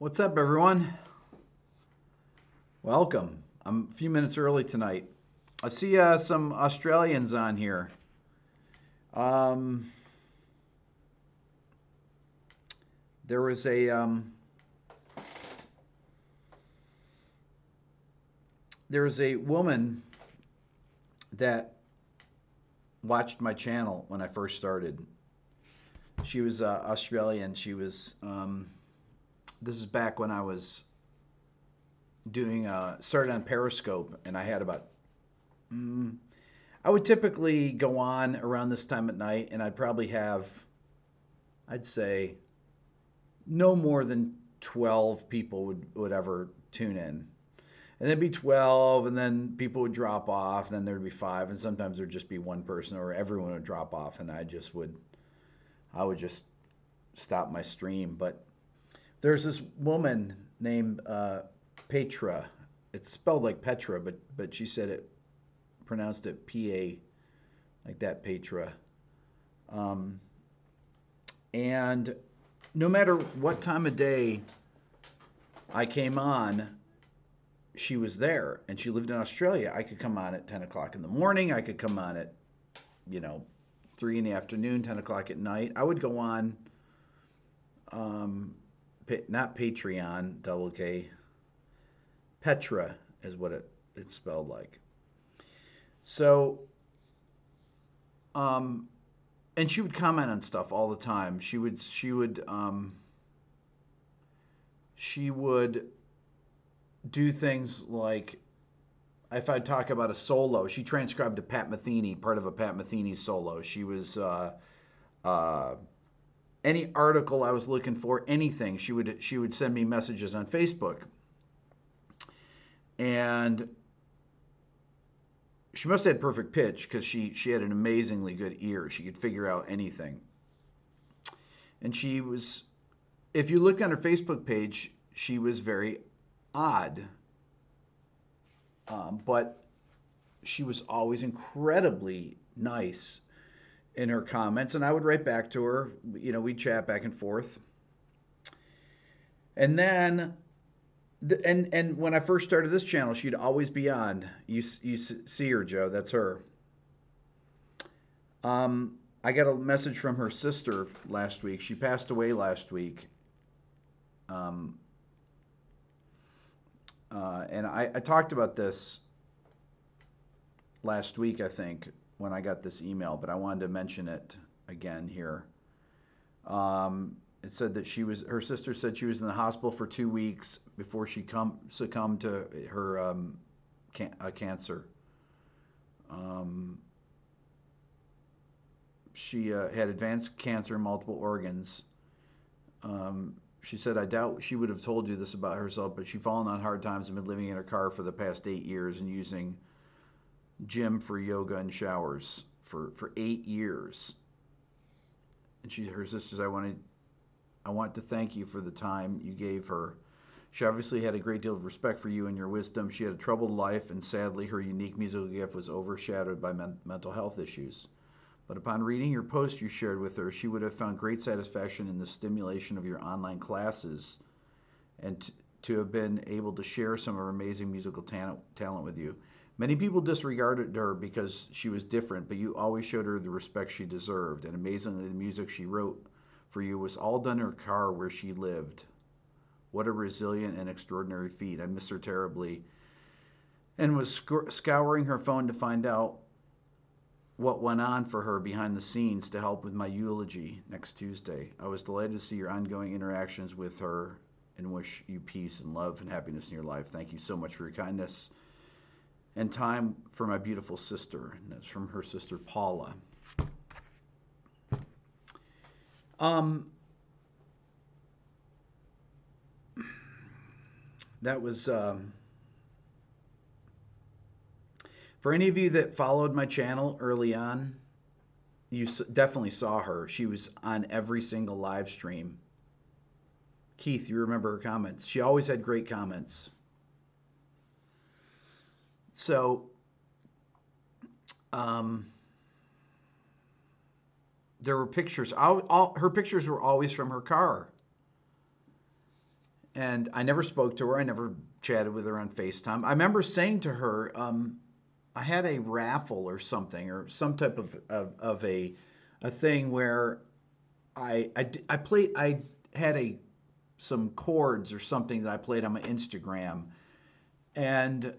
What's up, everyone? Welcome. I'm a few minutes early tonight. I see some Australians on here. Um, there was a woman that watched my channel when I first started. She was Australian. This is back when I was doing started on Periscope, and I had about I would typically go on around this time at night, and I'd probably have, I'd say, no more than 12 people would ever tune in. And there'd be 12, and then people would drop off, and then there'd be 5, and sometimes there'd just be one person, or everyone would drop off, and I would just stop my stream. But there's this woman named Petra. It's spelled like Petra, but she said it, pronounced it P-A, like that, Petra. And no matter what time of day I came on, she was there, and she lived in Australia. I could come on at 10 o'clock in the morning. I could come on at, 3 in the afternoon, 10 o'clock at night. I would go on, not Patreon, double K, Petra is what it's spelled like. So, and she would comment on stuff all the time. She would do things like, if I talk about a solo, she transcribed a Pat Metheny, part of a Pat Metheny solo. She was any article I was looking for, anything. She would send me messages on Facebook, and she must have had perfect pitch, because she had an amazingly good ear. She could figure out anything. And she was, if you look on her Facebook page, she was very odd. But she was always incredibly nice in her comments, and I would write back to her. We'd chat back and forth. And then, and when I first started this channel, she'd always be on. You see her, Joe. That's her. I got a message from her sister last week. She passed away last week. And I talked about this last week, I think, when I got this email, but I wanted to mention it again here. It said that her sister said she was in the hospital for 2 weeks before she succumbed to her cancer. She had advanced cancer in multiple organs. She said, I doubt she would have told you this about herself, but she'd fallen on hard times and been living in her car for the past 8 years and using gym for yoga and showers for 8 years. And her sister says, I want to thank you for the time you gave her. She obviously had a great deal of respect for you and your wisdom. She had a troubled life, and sadly, her unique musical gift was overshadowed by mental health issues. But upon reading your post you shared with her, she would have found great satisfaction in the stimulation of your online classes, and to have been able to share some of her amazing musical talent with you. Many people disregarded her because she was different, but you always showed her the respect she deserved. And amazingly, the music she wrote for you was all done in her car where she lived. What a resilient and extraordinary feat. I miss her terribly, and was scouring her phone to find out what went on for her behind the scenes to help with my eulogy next Tuesday. I was delighted to see your ongoing interactions with her and wish you peace and love and happiness in your life. Thank you so much for your kindness and time for my beautiful sister. And that's from her sister, Paula. That was... For any of you that followed my channel early on, you definitely saw her. She was on every single live stream. Keith, you remember her comments. She always had great comments. So, there were pictures. Her pictures were always from her car. And I never spoke to her. I never chatted with her on FaceTime. I remember saying to her, I had a raffle or something, or some type of a thing where I played, I had some chords or something that I played on my Instagram, and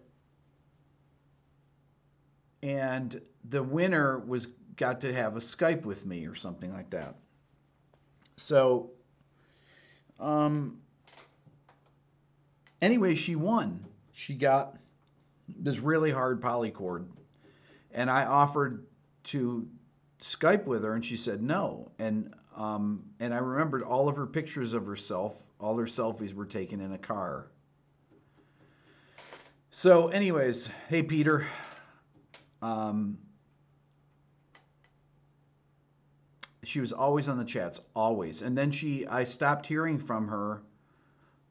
and the winner was got to have a Skype with me or something like that. So, um, anyway, she won. She got this really hard polychord, and I offered to Skype with her, and she said no. And I remembered all of her pictures of herself. All her selfies were taken in a car. So, anyways, hey Peter. Um, she was always on the chats, always. And then I stopped hearing from her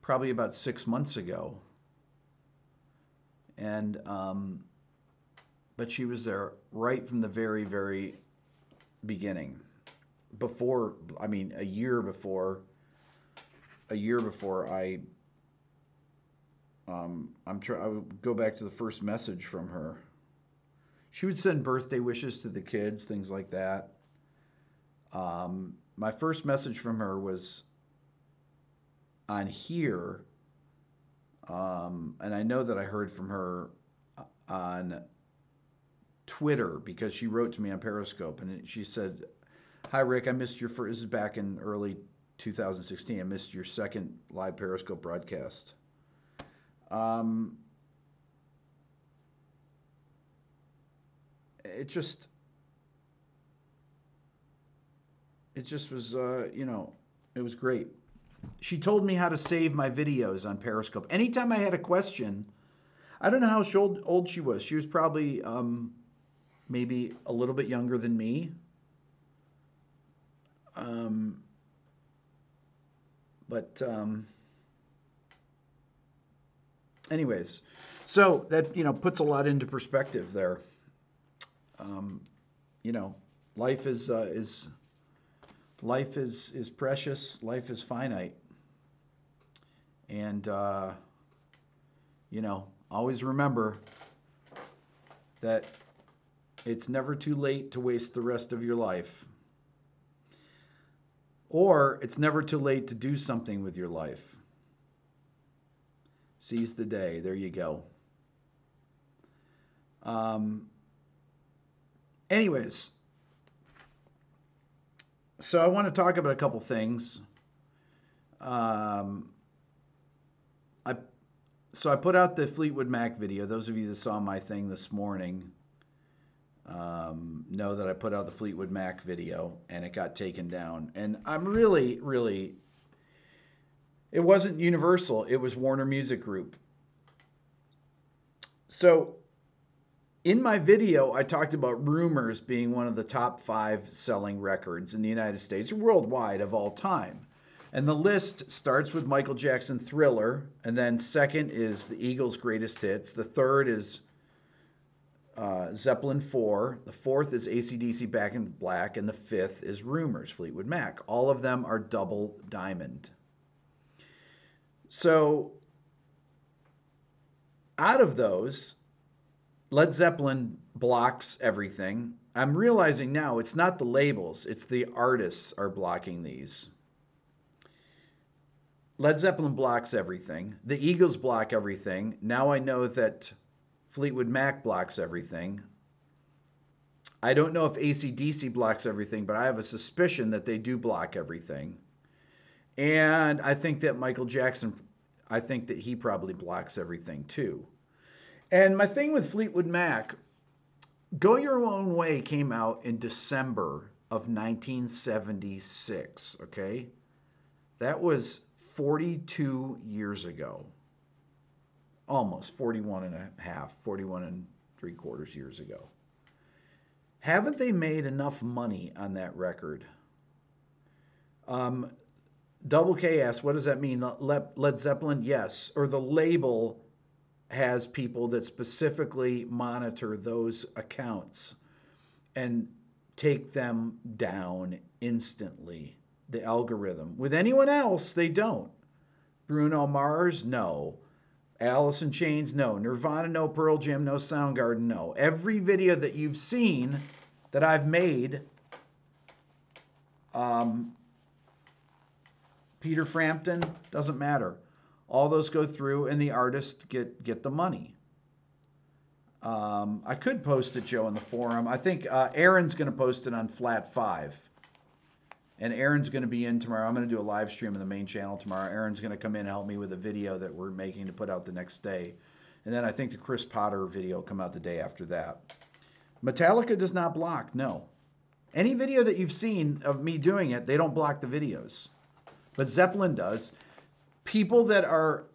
probably about 6 months ago. And but she was there right from the very, very beginning. Before, I mean, a year before I I would go back to the first message from her. She would send birthday wishes to the kids, things like that. My first message from her was on here, and I know that I heard from her on Twitter because she wrote to me on Periscope, and she said, "Hi Rick, I missed your first." This is back in early 2016. I missed your second live Periscope broadcast. It just was, it was great. She told me how to save my videos on Periscope. Anytime I had a question, I don't know how old she was. She was probably maybe a little bit younger than me. But anyways, so that puts a lot into perspective there. You know, life is precious. Life is finite, and always remember that it's never too late to waste the rest of your life. Or it's never too late to do something with your life. Seize the day. There you go. Anyways, so I want to talk about a couple things. I put out the Fleetwood Mac video. Those of you that saw my thing this morning know that I put out the Fleetwood Mac video and it got taken down. And I'm really, really, it wasn't Universal, it was Warner Music Group. So in my video, I talked about Rumors being one of the top 5 selling records in the United States or worldwide of all time. And the list starts with Michael Jackson Thriller, and then second is the Eagles' Greatest Hits. The third is Zeppelin 4. The fourth is AC/DC Back in Black, and the fifth is Rumors, Fleetwood Mac. All of them are double diamond. So out of those, Led Zeppelin blocks everything. I'm realizing now it's not the labels, it's the artists are blocking these. Led Zeppelin blocks everything. The Eagles block everything. Now I know that Fleetwood Mac blocks everything. I don't know if AC/DC blocks everything, but I have a suspicion that they do block everything. And I think that Michael Jackson, I think that he probably blocks everything too. And my thing with Fleetwood Mac, Go Your Own Way came out in December of 1976, okay? That was 42 years ago. Almost 41 and a half, 41 and 3/4 years ago. Haven't they made enough money on that record? Double K asks, what does that mean? Led Zeppelin? Yes. Or the label has people that specifically monitor those accounts and take them down instantly, the algorithm. With anyone else, they don't. Bruno Mars, no. Alice in Chains, no. Nirvana, no. Pearl Jam, no. Soundgarden, no. Every video that you've seen that I've made, Peter Frampton, doesn't matter. All those go through and the artist get the money. I could post it, Joe, in the forum. I think Aaron's going to post it on Flat 5. And Aaron's going to be in tomorrow. I'm going to do a live stream on the main channel tomorrow. Aaron's going to come in and help me with a video that we're making to put out the next day. And then I think the Chris Potter video will come out the day after that. Metallica does not block, no. Any video that you've seen of me doing it, they don't block the videos. But Zeppelin does. People that are,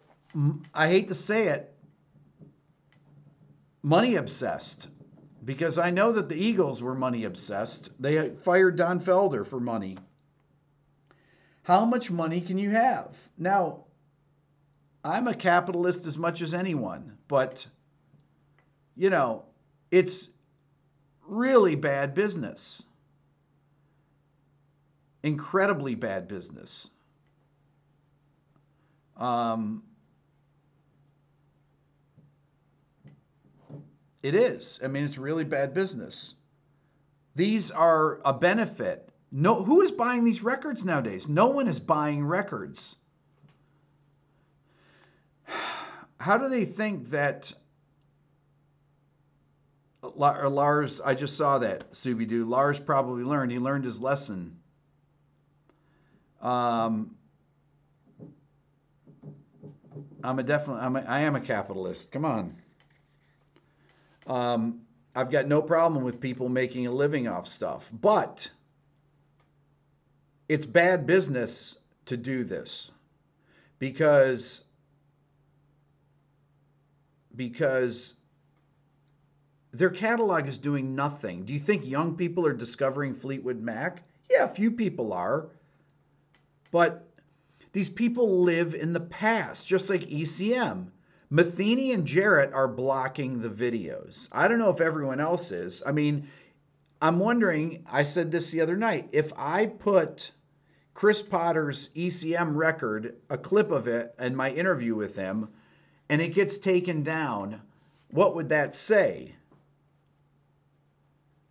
I hate to say it, money obsessed. Because I know that the Eagles were money obsessed. They fired Don Felder for money. How much money can you have? Now, I'm a capitalist as much as anyone, but, you know, it's really bad business. Incredibly bad business. It is. I mean, it's really bad business. These are a benefit. No, who is buying these records nowadays? No one is buying records. How do they think that Lars, I just saw that, Scooby-Doo, Lars probably learned. He learned his lesson. I am a capitalist. Come on. I've got no problem with people making a living off stuff, but it's bad business to do this because their catalog is doing nothing. Do you think young people are discovering Fleetwood Mac? Yeah, a few people are. But these people live in the past, just like ECM. Matheny and Jarrett are blocking the videos. I don't know if everyone else is. I mean, I'm wondering, I said this the other night, if I put Chris Potter's ECM record, a clip of it, and my interview with him, and it gets taken down, what would that say?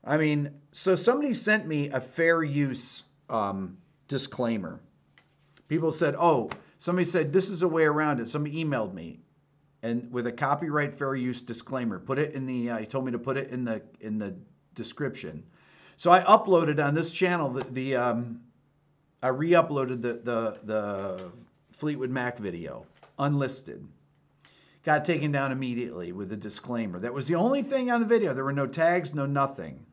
I mean, so somebody sent me a fair use disclaimer. People said, oh, somebody said, this is a way around it. Somebody emailed me and with a copyright fair use disclaimer, put it in the, he told me to put it in the description. So I uploaded on this channel, I re-uploaded the Fleetwood Mac video, unlisted. Got taken down immediately with a disclaimer. That was the only thing on the video. There were no tags, no nothing.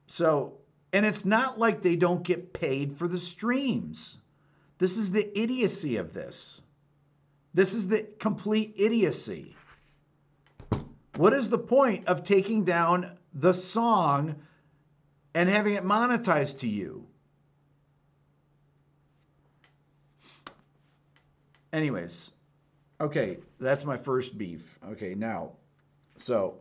So, and it's not like they don't get paid for the streams. This is the idiocy of this. This is the complete idiocy. What is the point of taking down the song and having it monetized to you? Anyways, okay, that's my first beef. Okay, now, so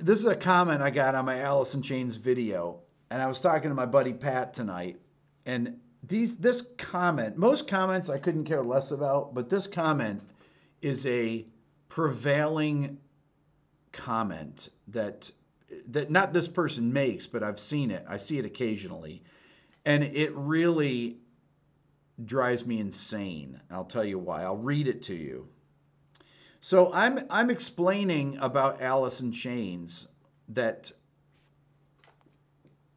this is a comment I got on my Alice in Chains video, and I was talking to my buddy Pat tonight, and this comment, most comments I couldn't care less about, but this comment is a prevailing comment that not this person makes, but I've seen it. I see it occasionally, and it really drives me insane. I'll tell you why. I'll read it to you. So I'm explaining about Alice in Chains that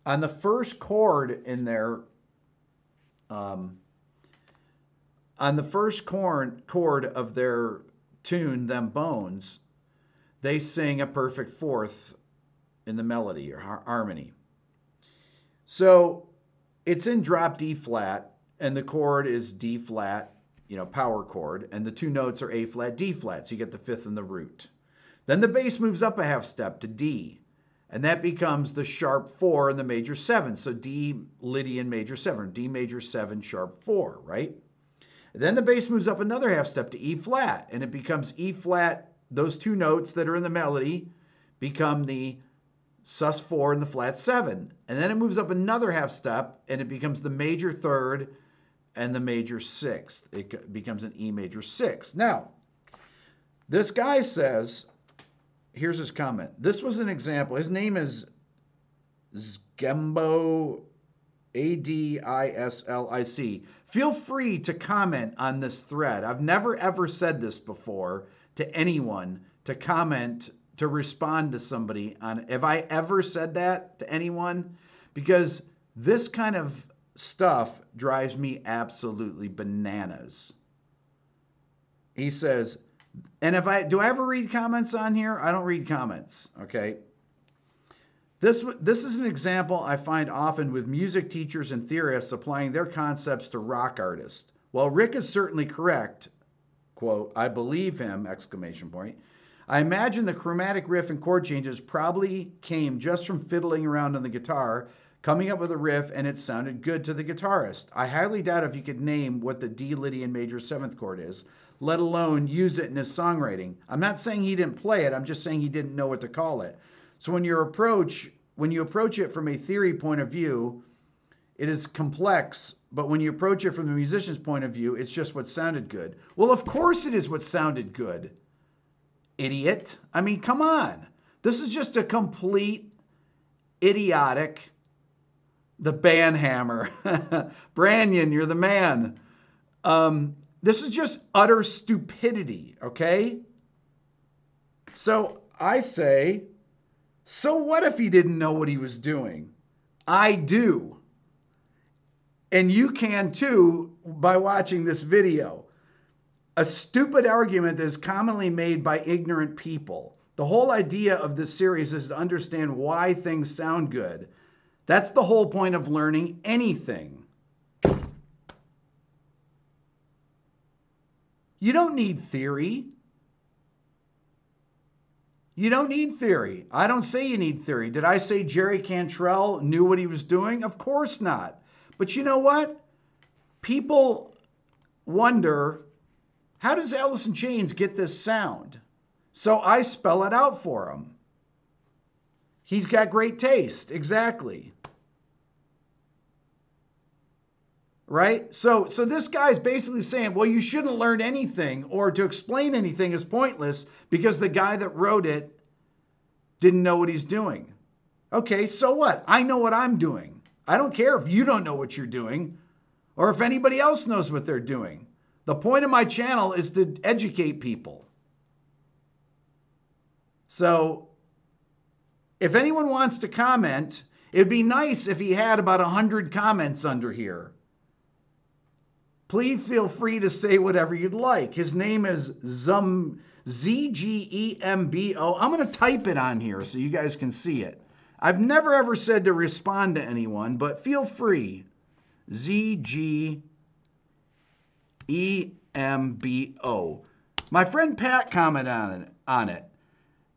on the first chord in their on the first chord of their tune, Them Bones, they sing a perfect fourth in the melody or harmony. So it's in drop D flat, and the chord is D flat, you know, power chord, and the two notes are A flat, D flat, so you get the fifth and the root. Then the bass moves up a half step to D, and that becomes the sharp 4 in the major 7. So D, Lydian major 7, D major 7, sharp 4, right? And then the bass moves up another half step to E flat, and it becomes E flat. Those two notes that are in the melody become the sus4 and the flat 7. And then it moves up another half step and it becomes the major 3rd and the major 6th. It becomes an E major 6. Now, this guy says, here's his comment. This was an example. His name is Zgembo, Adislic. Feel free to comment on this thread. I've never ever said this before to anyone, to comment, to respond to somebody on. Have I ever said that to anyone? Because this kind of stuff drives me absolutely bananas. He says, and do I ever read comments on here? I don't read comments, okay? This is an example I find often with music teachers and theorists applying their concepts to rock artists. While Rick is certainly correct, quote, I believe him, exclamation point, I imagine the chromatic riff and chord changes probably came just from fiddling around on the guitar, coming up with a riff, and it sounded good to the guitarist. I highly doubt if he could name what the D Lydian major 7th chord is, let alone use it in his songwriting. I'm not saying he didn't play it, I'm just saying he didn't know what to call it. So when you approach it from a theory point of view, it is complex, but when you approach it from the musician's point of view, it's just what sounded good. Well, of course it is what sounded good, idiot. I mean, come on. This is just a complete idiotic, the band hammer. Branyan, you're the man. This is just utter stupidity, okay? So I say, so what if he didn't know what he was doing? I do. And you can too by watching this video. A stupid argument that is commonly made by ignorant people. The whole idea of this series is to understand why things sound good. That's the whole point of learning anything. You don't need theory. You don't need theory. I don't say you need theory. Did I say Jerry Cantrell knew what he was doing? Of course not. But you know what? People wonder, how does Alice in Chains get this sound? So I spell it out for him. He's got great taste. Exactly. Right? So this guy's basically saying, well, you shouldn't learn anything, or to explain anything is pointless because the guy that wrote it didn't know what he's doing. Okay, so what? I know what I'm doing. I don't care if you don't know what you're doing or if anybody else knows what they're doing. The point of my channel is to educate people. So if anyone wants to comment, it'd be nice if he had about 100 comments under here. Please feel free to say whatever you'd like. His name is Zgembo. I'm going to type it on here so you guys can see it. I've never ever said to respond to anyone, but feel free. Zgembo. My friend Pat commented on it.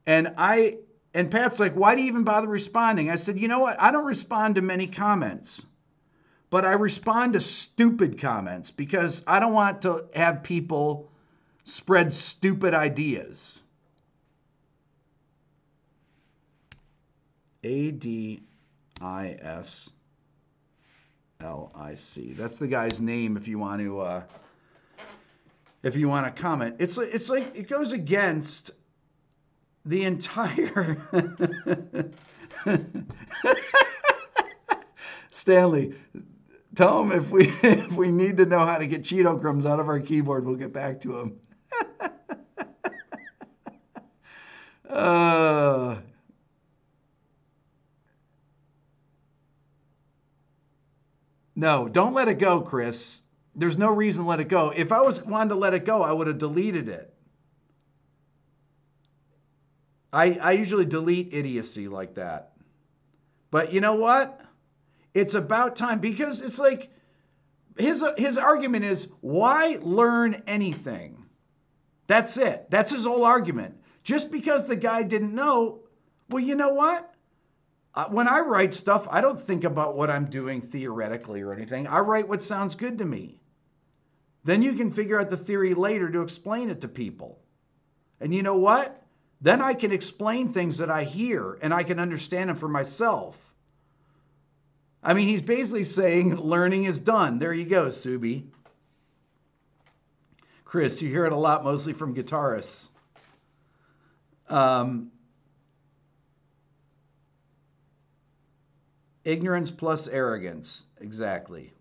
And Pat's like, why do you even bother responding? I said, you know what? I don't respond to many comments. But I respond to stupid comments because I don't want to have people spread stupid ideas. Adislic. That's the guy's name if you want to comment. It's like it goes against the entire Stanley, tell him if we need to know how to get Cheeto crumbs out of our keyboard, we'll get back to him. No, don't let it go, Chris. There's no reason to let it go. If I wanted to let it go, I would have deleted it. I usually delete idiocy like that. But you know what? It's about time, because it's like his argument is, why learn anything? That's it. That's his whole argument. Just because the guy didn't know, well, you know what? When I write stuff, I don't think about what I'm doing theoretically or anything. I write what sounds good to me. Then you can figure out the theory later to explain it to people. And you know what? Then I can explain things that I hear and I can understand them for myself. I mean, he's basically saying learning is done. There you go, Subi. Chris, you hear it a lot, mostly from guitarists. Ignorance plus arrogance. Exactly.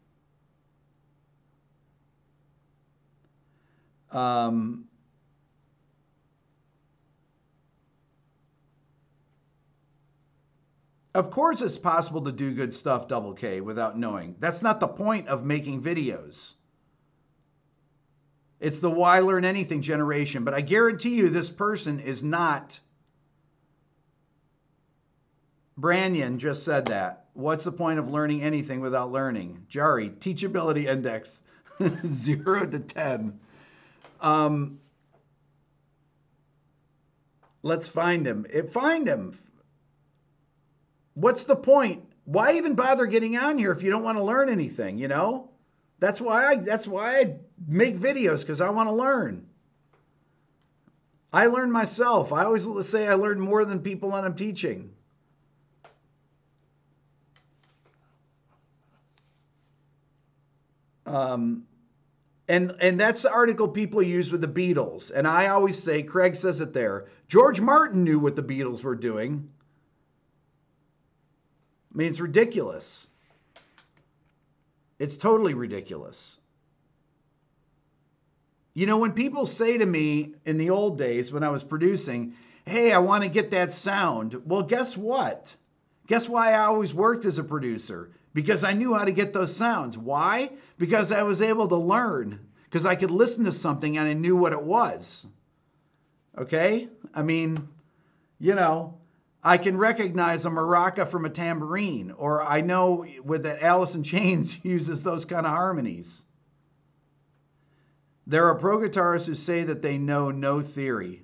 Of course, it's possible to do good stuff, Double K, without knowing. That's not the point of making videos. It's the why learn anything generation. But I guarantee you this person is not. Branyan just said that. What's the point of learning anything without learning? Jari, teachability index 0 to 10. Let's find him. Find him. What's the point? Why even bother getting on here if you don't want to learn anything, you know? That's why I make videos, because I want to learn. I learn myself. I always say I learn more than people when I'm teaching. And that's the article people use with the Beatles. And I always say, Craig says it there, George Martin knew what the Beatles were doing. I mean, it's ridiculous. It's totally ridiculous. You know, when people say to me in the old days when I was producing, hey, I want to get that sound. Well, guess what? Guess why I always worked as a producer? Because I knew how to get those sounds. Why? Because I was able to learn. Because I could listen to something and I knew what it was. Okay? I mean, you know, I can recognize a maraca from a tambourine, or I know with that Alice in Chains uses those kind of harmonies. There are pro guitarists who say that they know no theory.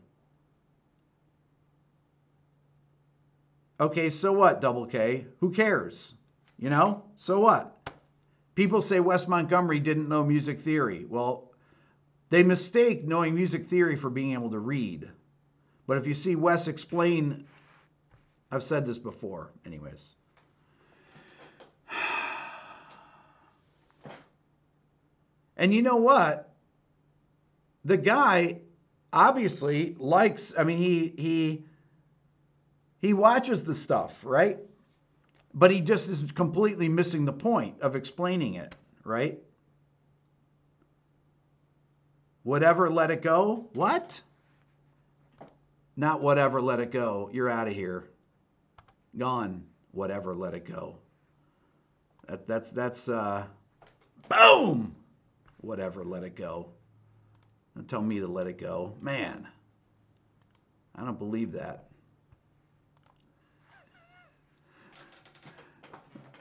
Okay, so what, Double K? Who cares? You know, so what? People say Wes Montgomery didn't know music theory. Well, they mistake knowing music theory for being able to read. But if you see Wes explain, I've said this before, anyways. And you know what? The guy obviously likes, I mean, he watches the stuff, right? But he just is completely missing the point of explaining it, right? Whatever, let it go? What? Not whatever, let it go. You're out of here. Gone. Whatever, let it go. That's boom! Whatever, let it go. Don't tell me to let it go. Man, I don't believe that.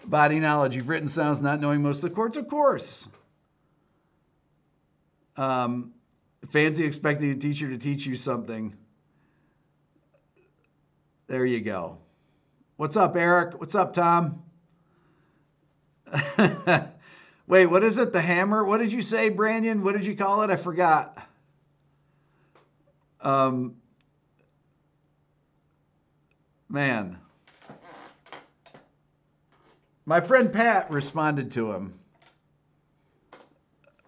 Body knowledge. You've written sounds not knowing most of the chords, of course. Fancy expecting a teacher to teach you something. There you go. What's up, Eric? What's up, Tom? Wait, what is it? The hammer? What did you say, Brandon? What did you call it? I forgot. Man. My friend Pat responded to him.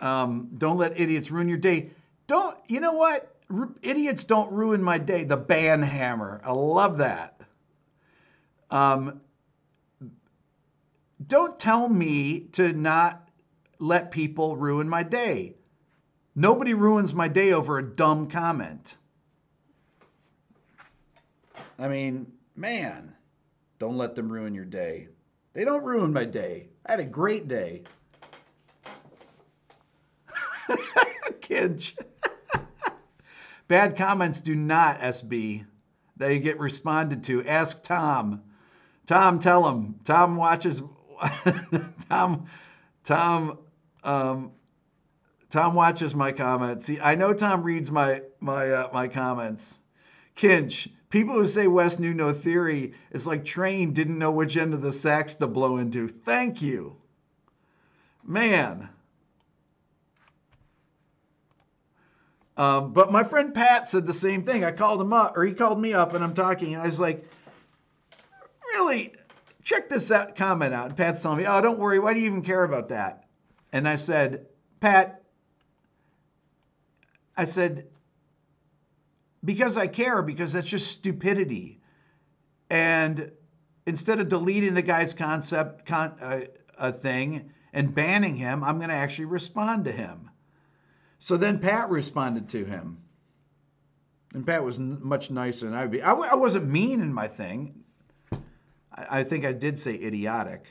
Don't let idiots ruin your day. You know what? Idiots don't ruin my day. The band hammer. I love that. Don't tell me to not let people ruin my day. Nobody ruins my day over a dumb comment. I mean, man, don't let them ruin your day. They don't ruin my day. I had a great day. Kinch. Bad comments do not, SB. They get responded to. Ask Tom. Tom, tell him. Tom watches. Tom watches my comments. See, I know Tom reads my comments. Kinch. People who say Wes knew no theory, it's like Train didn't know which end of the sax to blow into. Thank you. Man. But my friend Pat said the same thing. I called him up, or he called me up, and I'm talking, and I was like, really, check this comment out. And Pat's telling me, oh, don't worry. Why do you even care about that? And I said, Pat, because I care, because that's just stupidity. And instead of deleting the guy's thing and banning him, I'm going to actually respond to him. So then Pat responded to him. And Pat was much nicer than I'd be. I wasn't mean in my thing. I think I did say idiotic.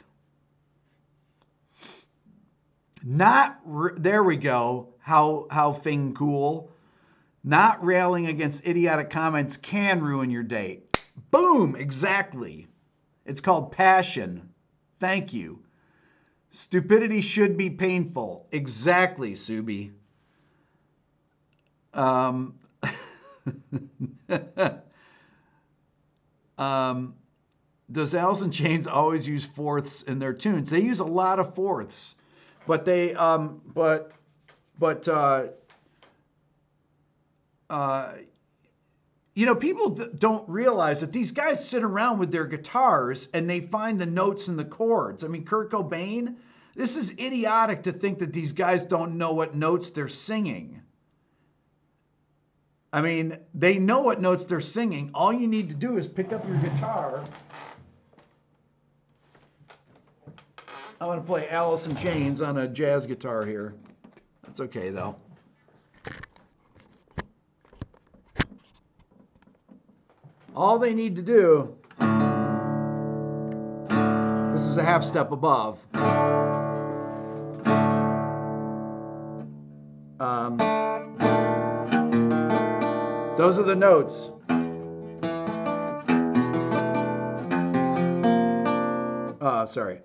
There we go. How Fing cool. Not railing against idiotic comments can ruin your day. Boom, exactly. It's called passion. Thank you. Stupidity should be painful. Exactly, Subi. Does Alice in Chains always use fourths in their tunes? They use a lot of fourths, but they people don't realize that these guys sit around with their guitars and they find the notes and the chords. I mean, Kurt Cobain, this is idiotic to think that these guys don't know what notes they're singing. I mean, they know what notes they're singing. All you need to do is pick up your guitar. I'm going to play Alice in Chains on a jazz guitar here. That's okay, though. All they need to do, this is a half step above. Those are the notes. Sorry.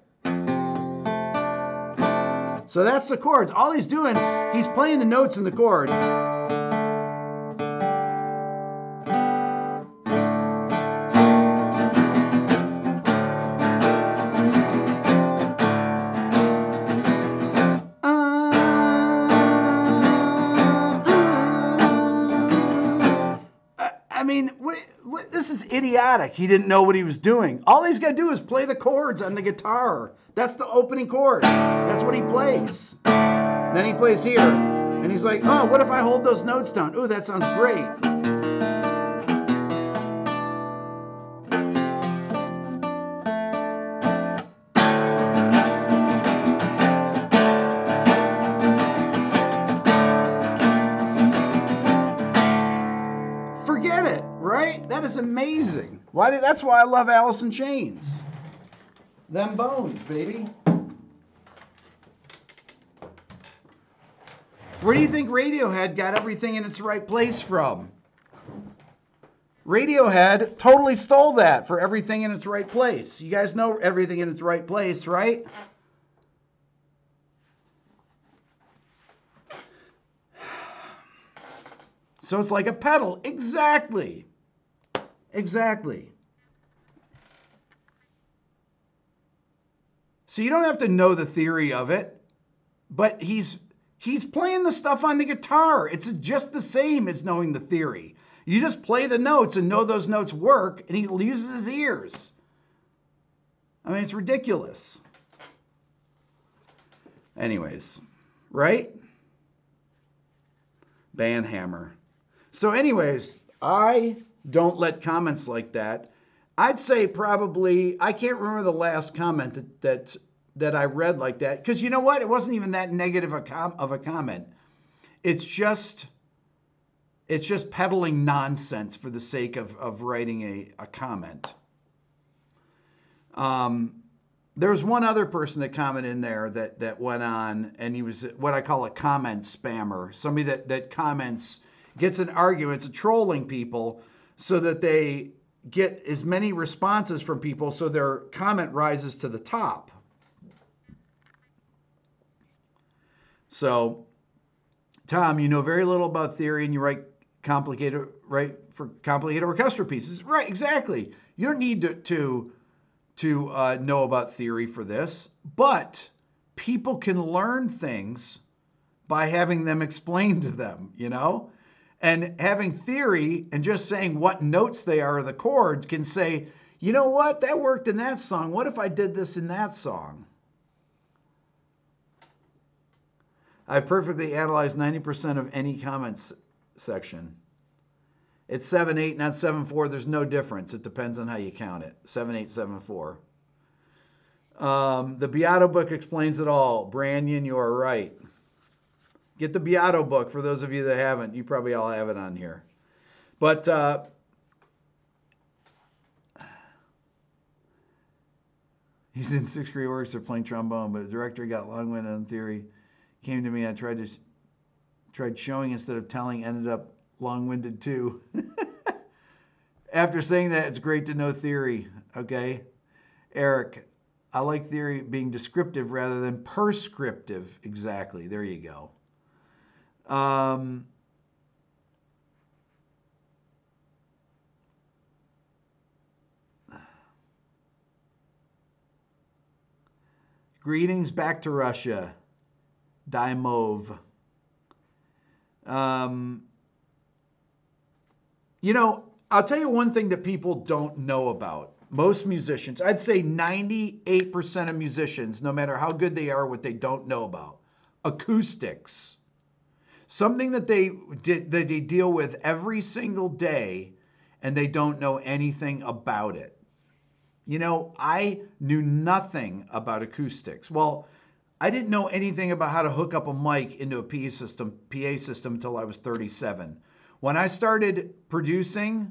So that's the chords. All he's doing, he's playing the notes in the chord. This is idiotic. He didn't know what he was doing. All he's got to do is play the chords on the guitar. That's the opening chord. That's what he plays. Then he plays here. And he's like, oh, what if I hold those notes down? Ooh, that sounds great. Forget it, right? That is amazing. That's why I love Alice in Chains. Them bones, baby. Where do you think Radiohead got everything in its right place from? Radiohead totally stole that for Everything in Its Right Place. You guys know Everything in Its Right Place, right? So it's like a pedal. Exactly. Exactly. So you don't have to know the theory of it, but he's playing the stuff on the guitar. It's just the same as knowing the theory. You just play the notes and know those notes work, and he uses his ears. I mean, it's ridiculous. Anyways, right? Banhammer. So anyways, I don't let comments like that. I'd say probably, I can't remember the last comment that I read like that, because you know what? It wasn't even that negative of a comment. It's just peddling nonsense for the sake of writing a comment. There was one other person that commented in there that went on, and he was what I call a comment spammer. Somebody that comments, gets in arguments, trolling people so that they get as many responses from people so their comment rises to the top. So, Tom, you know very little about theory and you write for complicated orchestral pieces. Right, exactly. You don't need to know about theory for this, but people can learn things by having them explained to them, you know? And having theory and just saying what notes they are, the chords, can say, you know what, that worked in that song. What if I did this in that song? I've perfectly analyzed 90% of any comments section. It's 7-8, not 7-4. There's no difference. It depends on how you count it. 7-8, 7-4. The Beato book explains it all. Branyan, you are right. Get the Beato book for those of you that haven't. You probably all have it on here. But he's in 6th grade orchestra playing trombone, but the director got long-winded on theory. Came to me, I tried showing instead of telling, ended up long-winded too. After saying that, it's great to know theory, okay? Eric, I like theory being descriptive rather than prescriptive. Exactly, there you go. Greetings back to Russia. Dimov. You know, I'll tell you one thing that people don't know about. Most musicians, I'd say 98% of musicians, no matter how good they are, what they don't know about. Acoustics. Something that they deal with every single day, and they don't know anything about it. You know, I knew nothing about acoustics. Well, I didn't know anything about how to hook up a mic into a PA system until I was 37. When I started producing,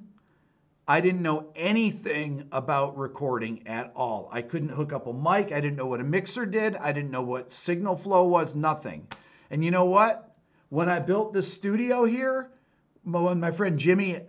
I didn't know anything about recording at all. I couldn't hook up a mic. I didn't know what a mixer did. I didn't know what signal flow was, nothing. And you know what? When I built this studio here, when my friend Jimmy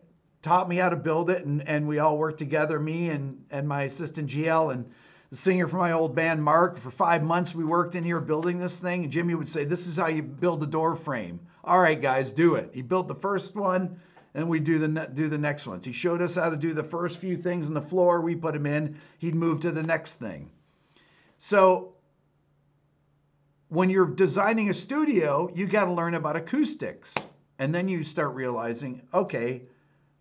taught me how to build it, and we all worked together, me and my assistant GL and the singer from my old band, Mark. For 5 months, we worked in here building this thing. And Jimmy would say, this is how you build a door frame. All right, guys, do it. He built the first one, and we do the next ones. He showed us how to do the first few things on the floor. We put them in. He'd move to the next thing. So when you're designing a studio, you got to learn about acoustics. And then you start realizing, okay,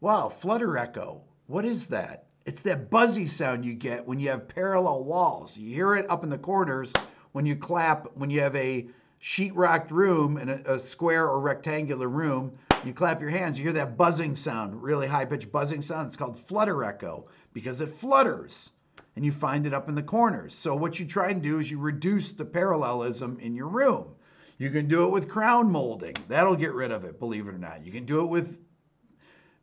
wow, Flutter Echo, what is that? It's that buzzy sound you get when you have parallel walls. You hear it up in the corners when you clap, when you have a sheetrocked room in a square or rectangular room. You clap your hands, you hear that buzzing sound, really high-pitched buzzing sound. It's called Flutter Echo because it flutters, and you find it up in the corners. So what you try and do is you reduce the parallelism in your room. You can do it with crown molding. That'll get rid of it, believe it or not. You can do it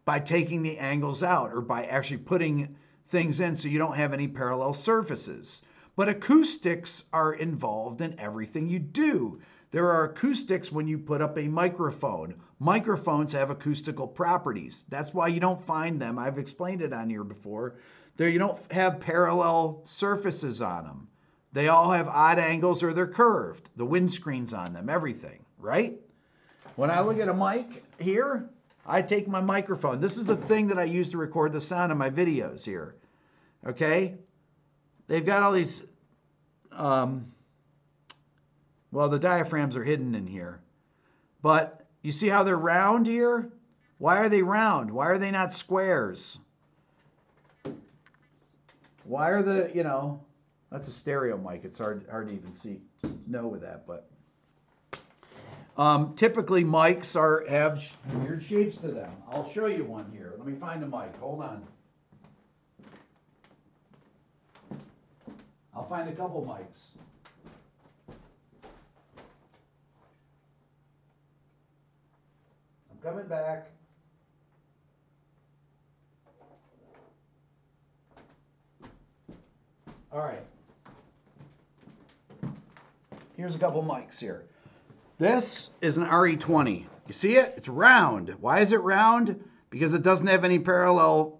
by taking the angles out or by actually putting things in so you don't have any parallel surfaces. But acoustics are involved in everything you do. There are acoustics when you put up a microphone. Microphones have acoustical properties. That's why you don't find them. I've explained it on here before. You don't have parallel surfaces on them. They all have odd angles or they're curved. The windscreens on them, everything, right? When I look at a mic here, I take my microphone. This is the thing that I use to record the sound of my videos here. Okay? They've got all these, well, the diaphragms are hidden in here. But you see how they're round here? Why are they round? Why are they not squares? Why are that's a stereo mic. It's hard to even know with that, but. Typically, mics have weird shapes to them. I'll show you one here. Let me find a mic. Hold on. I'll find a couple mics. I'm coming back. All right. Here's a couple mics here. This is an RE20. You see it? It's round. Why is it round? Because it doesn't have any it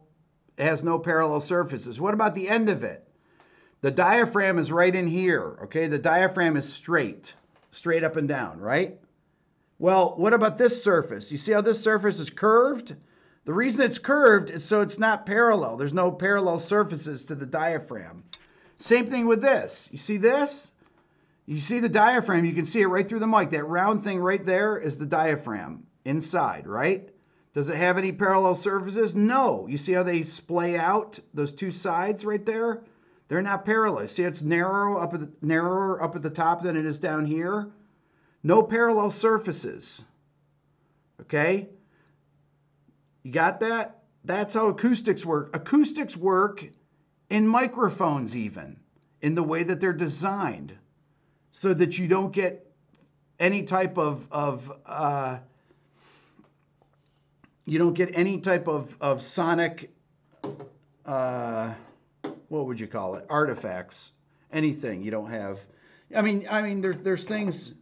has no parallel surfaces. What about the end of it? The diaphragm is right in here, okay? The diaphragm is straight up and down, right? Well, what about this surface? You see how this surface is curved? The reason it's curved is so it's not parallel. There's no parallel surfaces to the diaphragm. Same thing with this. You see this? You see the diaphragm, you can see it right through the mic. That round thing right there is the diaphragm inside, right? Does it have any parallel surfaces? No. You see how they splay out, those two sides right there? They're not parallel. See, it's narrower up at the top than it is down here. No parallel surfaces. Okay? You got that? That's how acoustics work. Acoustics work in microphones even, in the way that they're designed, so that you don't get any type of sonic, what would you call it? Artifacts. Anything you don't have. I mean, there's things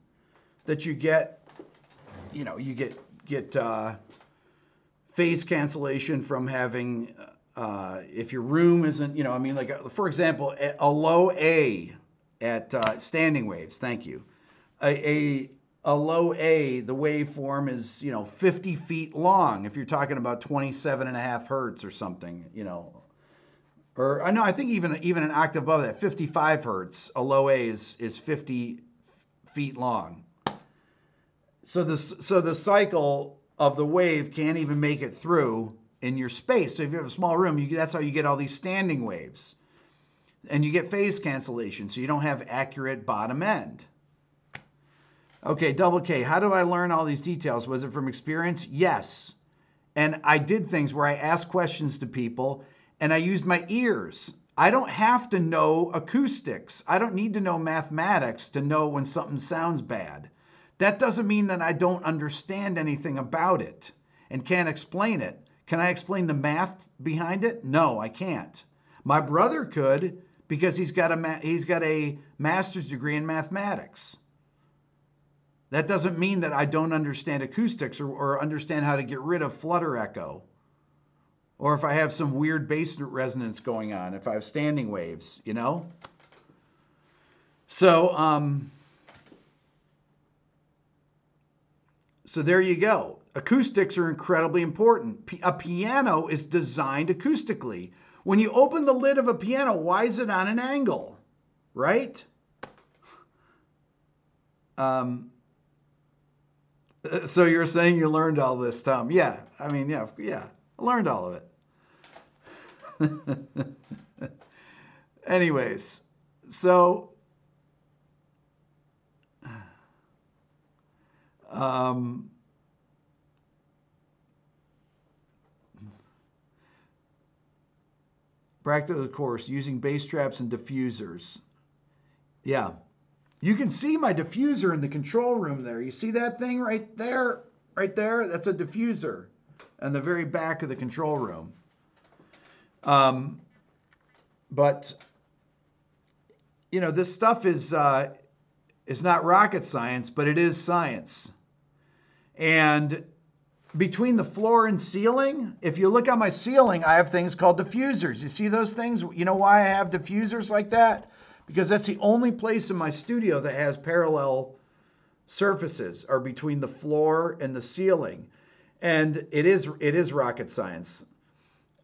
that you get. You know, you get phase cancellation from having, if your room isn't, you know, I mean, like, for example, a low A at standing waves, thank you. A low A, the waveform is, you know, 50 feet long if you're talking about 27.5 hertz or something, you know. Or, I think even an octave above that, 55 hertz, a low A is 50 feet long. So the cycle of the wave can't even make it through in your space. So if you have a small room, that's how you get all these standing waves. And you get phase cancellation, so you don't have accurate bottom end. Okay, double K, how do I learn all these details? Was it from experience? Yes. And I did things where I asked questions to people, and I used my ears. I don't have to know acoustics. I don't need to know mathematics to know when something sounds bad. That doesn't mean that I don't understand anything about it and can't explain it. Can I explain the math behind it? No, I can't. My brother could, because he's got a master's degree in mathematics. That doesn't mean that I don't understand acoustics or understand how to get rid of Flutter Echo. Or if I have some weird bass resonance going on, if I have standing waves, you know? So there you go. Acoustics are incredibly important. A piano is designed acoustically. When you open the lid of a piano, why is it on an angle? Right? So you're saying you learned all this, Tom? Yeah. I mean, yeah. I learned all of it. Anyways, so practical course using bass traps and diffusers. Yeah. You can see my diffuser in the control room there. You see that thing right there? Right there? That's a diffuser on the very back of the control room. But, you know, this stuff is not rocket science, but it is science. And between the floor and ceiling, if you look on my ceiling, I have things called diffusers. You see those things? You know why I have diffusers like that? Because that's the only place in my studio that has parallel surfaces, are between the floor and the ceiling. And it is rocket science.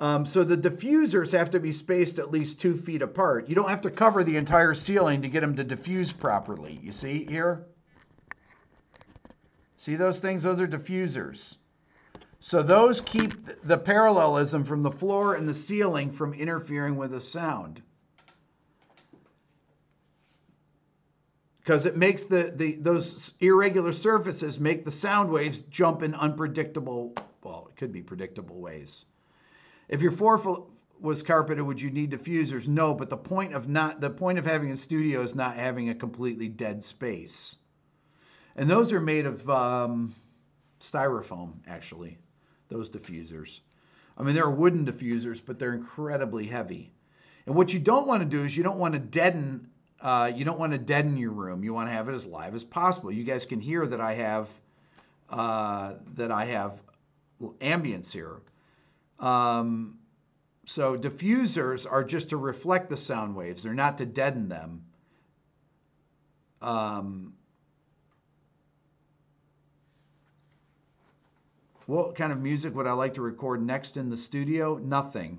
So the diffusers have to be spaced at least 2 feet apart. You don't have to cover the entire ceiling to get them to diffuse properly. You see here? See those things? Those are diffusers. So those keep the parallelism from the floor and the ceiling from interfering with the sound. Because it makes those irregular surfaces make the sound waves jump in unpredictable, well, it could be predictable ways. If your floor was carpeted, would you need diffusers? No, but the point of having a studio is not having a completely dead space. And those are made of styrofoam, actually, those diffusers. I mean, they're wooden diffusers, but they're incredibly heavy. And what you don't want to do is you don't want to deaden your room. You want to have it as live as possible. You guys can hear that I have ambience here. So diffusers are just to reflect the sound waves. They're not to deaden them. What kind of music would I like to record next in the studio? Nothing.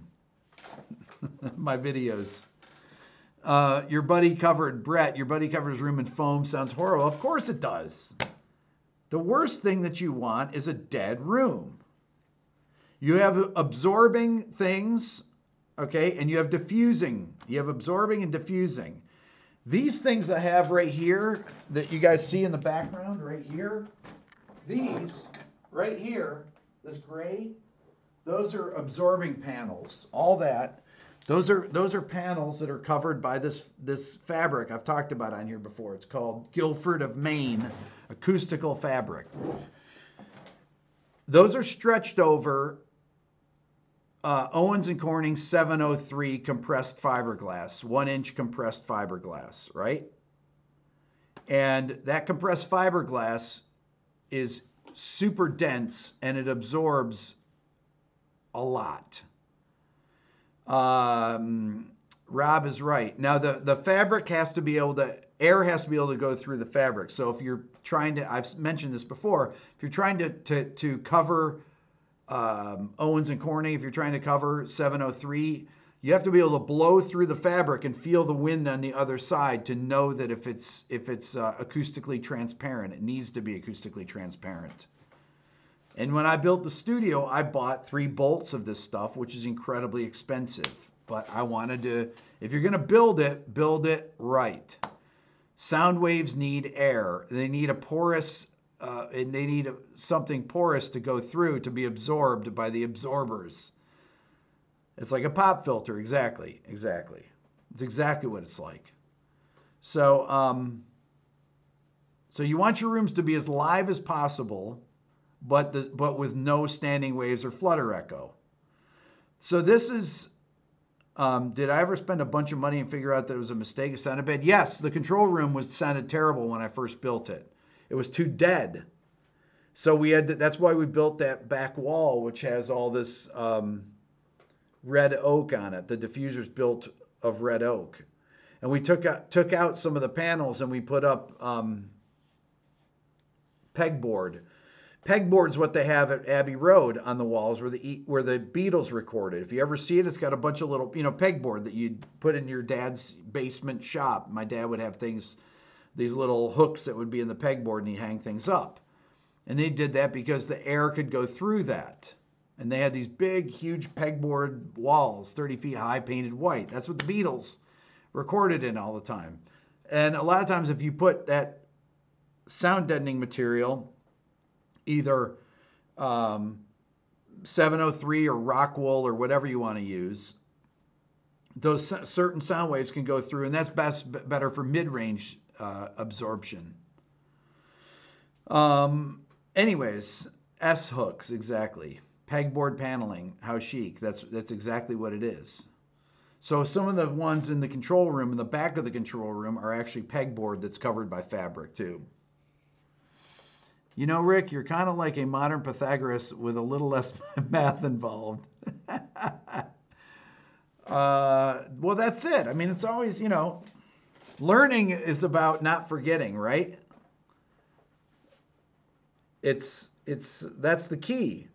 My videos. Brett, your buddy covers room in foam. Sounds horrible. Of course it does. The worst thing that you want is a dead room. You have absorbing things, okay, and you have diffusing. You have absorbing and diffusing. These things I have right here that you guys see in the background right here, these right here, this gray, those are absorbing panels. All that, those are panels that are covered by this fabric I've talked about on here before. It's called Guilford of Maine acoustical fabric. Those are stretched over Owens & Corning 703 compressed fiberglass, 1-inch compressed fiberglass, right? And that compressed fiberglass is super dense and it absorbs a lot. Rob is right. Now the fabric has to be able to, air has to be able to go through the fabric. So if you're trying to, I've mentioned this before, if you're trying to cover Owens & Corning, if you're trying to cover 703, you have to be able to blow through the fabric and feel the wind on the other side to know that if it's acoustically transparent. It needs to be acoustically transparent. And when I built the studio, I bought 3 bolts of this stuff, which is incredibly expensive. But I wanted to, if you're going to build it right. Sound waves need air. They need a porous, and they need something porous to go through to be absorbed by the absorbers. It's like a pop filter, exactly. It's exactly what it's like. So, so you want your rooms to be as live as possible, but with no standing waves or flutter echo. So this is, did I ever spend a bunch of money and figure out that it was a mistake? It sounded bad. Yes, the control room sounded terrible when I first built it. It was too dead. So we had to, that's why we built that back wall, which has all this red oak on it. The diffuser's built of red oak. And we took out some of the panels and we put up pegboard. Pegboard's what they have at Abbey Road on the walls where the Beatles recorded. If you ever see it, it's got a bunch of little, pegboard that you'd put in your dad's basement shop. My dad would have things, these little hooks that would be in the pegboard, and he'd hang things up. And they did that because the air could go through that. And they had these big, huge pegboard walls, 30 feet high, painted white. That's what the Beatles recorded in all the time. And a lot of times if you put that sound deadening material, either 703 or rock wool or whatever you want to use, those certain sound waves can go through, and that's better for mid-range absorption. Anyways, S-hooks, exactly. Pegboard paneling, how chic. That's exactly what it is. So some of the ones in the control room, in the back of the control room, are actually pegboard that's covered by fabric too. You know, Rick, you're kind of like a modern Pythagoras with a little less math involved. Well, that's it. I mean, it's always, learning is about not forgetting, right? That's the key.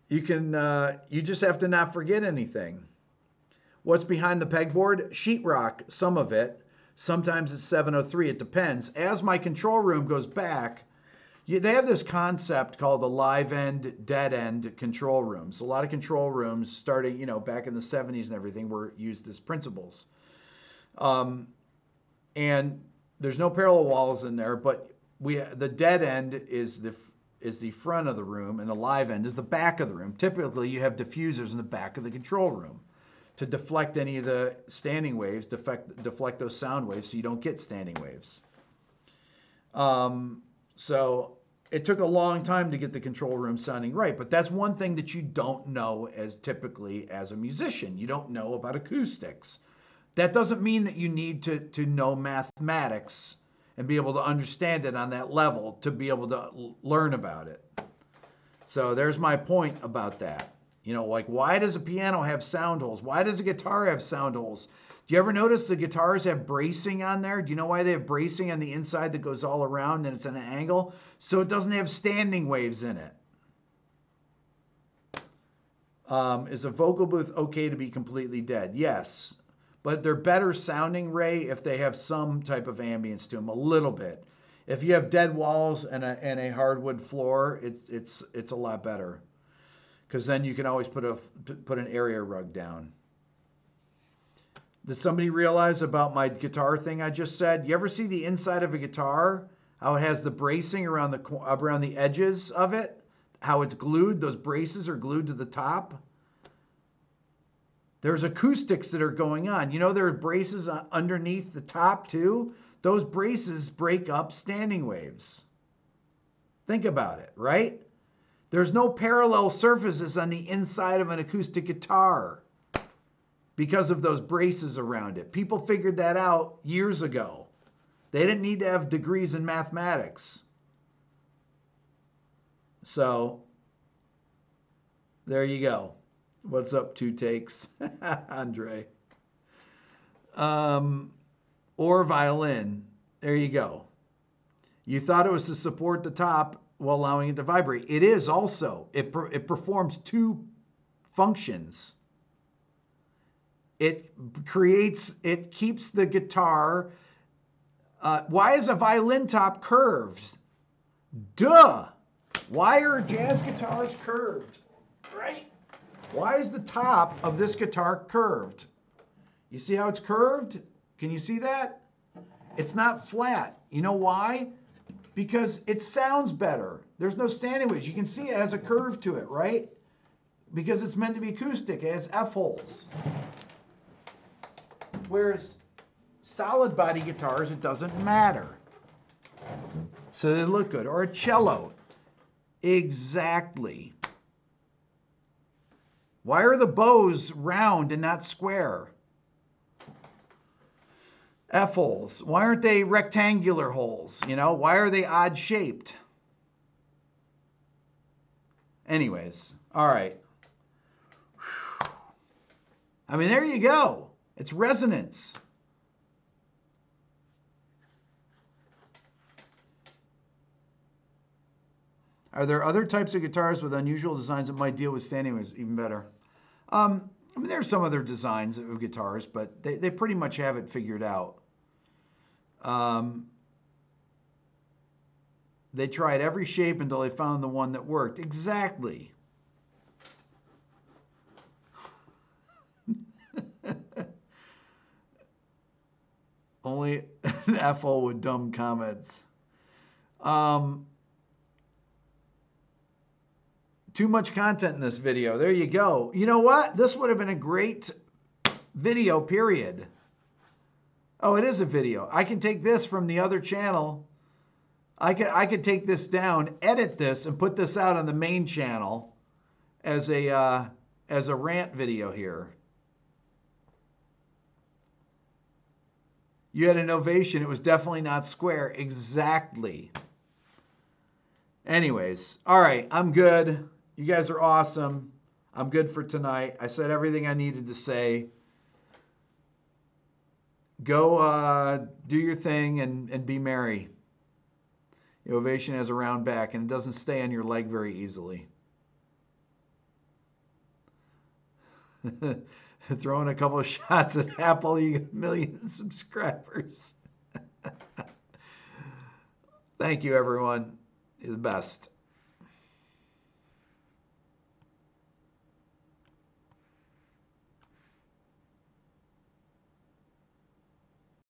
You just have to not forget anything. What's behind the pegboard? Sheetrock, some of it. Sometimes it's 703. It depends. As my control room goes back, they have this concept called the live end, dead end control rooms. A lot of control rooms starting, back in the 70s and everything used as principles. And there's no parallel walls in there, but the dead end is the front of the room and the live end is the back of the room. Typically you have diffusers in the back of the control room to deflect any of the standing waves, deflect those sound waves so you don't get standing waves. So it took a long time to get the control room sounding right, but that's one thing that you don't know typically as a musician. You don't know about acoustics. That doesn't mean that you need to know mathematics and be able to understand it on that level to be able to learn about it. So there's my point about that. Like, why does a piano have sound holes? Why does a guitar have sound holes? Do you ever notice the guitars have bracing on there? Do you know why they have bracing on the inside that goes all around and it's at an angle? So it doesn't have standing waves in it. Is a vocal booth okay to be completely dead? Yes. But they're better sounding, Ray, if they have some type of ambience to them, a little bit. If you have dead walls and a hardwood floor, it's a lot better. because then you can always put an area rug down. Did somebody realize about my guitar thing I just said? You ever see the inside of a guitar? How it has the bracing around the edges of it? How it's glued? Those braces are glued to the top. There's acoustics that are going on. You know there are braces underneath the top too? Those braces break up standing waves. Think about it, right? There's no parallel surfaces on the inside of an acoustic guitar because of those braces around it. People figured that out years ago. They didn't need to have degrees in mathematics. So, there you go. What's up, two takes? Andre. Or violin. There you go. You thought it was to support the top while allowing it to vibrate. It is also. It performs two functions. It keeps the guitar. Why is a violin top curved? Duh! Why are jazz guitars curved? Right? Why is the top of this guitar curved? You see how it's curved? Can you see that? It's not flat. You know why? Because it sounds better. There's no standing waves. You can see it has a curve to it, right? Because it's meant to be acoustic. It has F-holes. Whereas solid body guitars, it doesn't matter. So they look good. Or a cello. Exactly. Why are the bows round and not square? F-holes. Why aren't they rectangular holes? You know, why are they odd shaped? Anyways, all right. I mean, there you go. It's resonance. Are there other types of guitars with unusual designs that might deal with standing waves even better? I mean, there's some other designs of guitars, but they pretty much have it figured out. They tried every shape until they found the one that worked. Exactly. Only an F-hole with dumb comments. Too much content in this video. There you go. You know what? This would have been a great video, period. Oh, it is a video. I can take this from the other channel. I could take this down, edit this, and put this out on the main channel as a rant video here. You had an ovation. It was definitely not square. Exactly. Anyways, all right, I'm good. You guys are awesome. I'm good for tonight. I said everything I needed to say. Go do your thing and be merry. The ovation has a round back and it doesn't stay on your leg very easily. Throwing a couple of shots at Apple, you get 1 million subscribers. Thank you, everyone. You're the best.